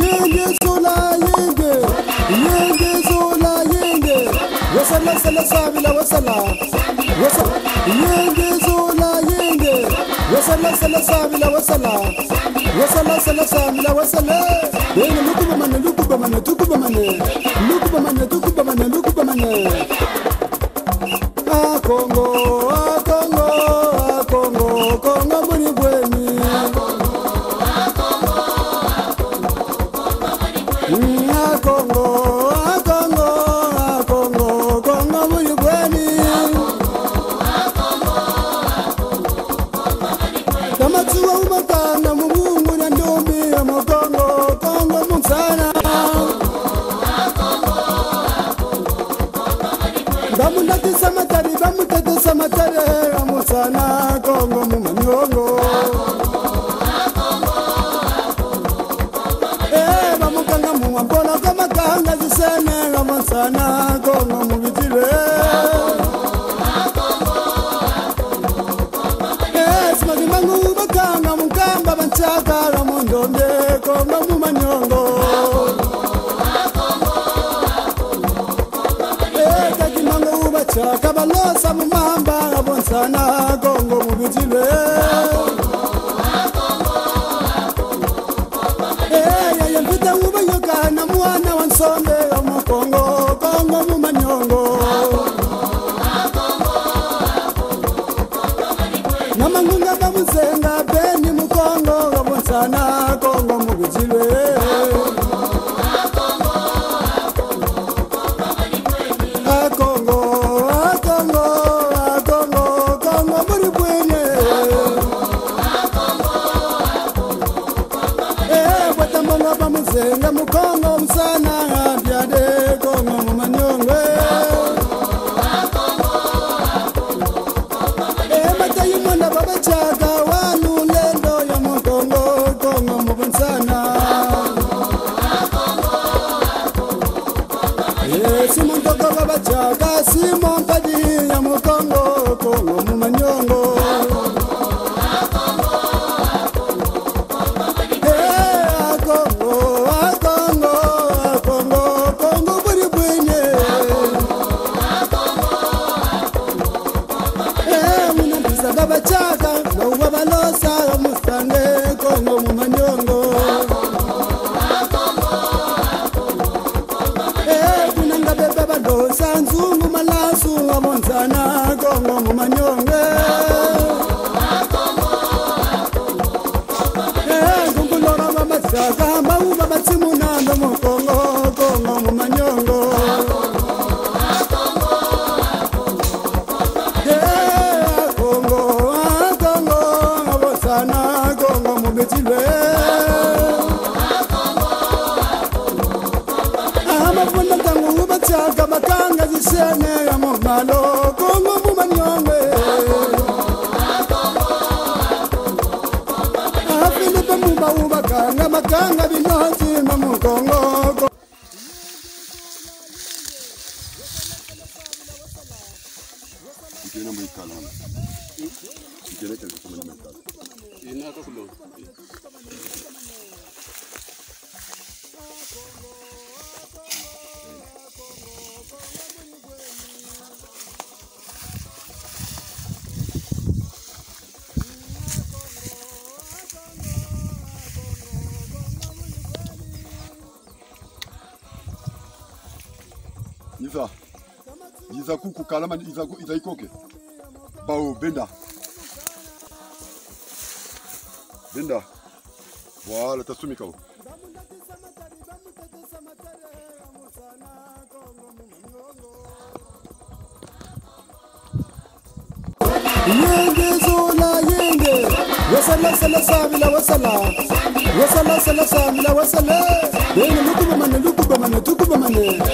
Yenge sola yenge. Yenge sola yenge. Wasala sala sabila wasala. Wasala. Yenge sola yenge. Wasala sala sabila wasala. Wasala sala sabila wasala. Yenge lukubamane lukubamane tukubamane. Lukubamane tukubamane lukubamane. Kongo, Kongo, Kongo, Kongo muri bweni. Kongo, Kongo, Kongo, Kongo muri bweni. Tamatsuwa umakana mumungu na ndombi ya Kongo, Kongo mumsana. Bamundati samatari, bamutete samatare, amusana Kongo mumanyongo. Bamukanga muwambola kamakanga zisene, amusana Kongo mubitile. Smagimangu bakanga mukamba banchaka, amundombe Kongo mumanyongo. Kabalosa mumamba abonsana Kongo mubitile. Yayempita ubanyoka na mwana wansonde mu Kongo, Kongo mumanyongo. Namangunga bamuzenga beni mu Kongo abonsana Kongo mubitile. Bamuzenga mu Kongo msana byade Kongo mumanyongwe. Matayi mwana babachaga wanu lendo ya mu Kongo, Kongo mubonsana. Simon Toko babachaga Simon Kadi ya mu Kongo, Kongo mumanyongo. Babachaka na ubabalosa mustange Kongo mumanyongo. Kunanga bebe badosa nzungu malasu amonzana Kongo mumanyonge. Kungulora babachaka bauba batsimuna mu Kongo, Kongo mumanyongo. Kongo mubitile. Amafunda tangu ubachaka bakanga zisene ya mumalo Kongo mumanyongwe. Filipe mumba ubakanga makanga binozi mu Kongo. Ikena mwikala. Ikena kazi kama mwikala. Inaka kulo. Iza kuku kalama iza ikoke. Bao benda. Benda. Voilà, tasumika huko. Yenge zola yenge. Wasala sala sabila wasala. Wasala sala sabila wasala. Yenge lukubamane tukubamane.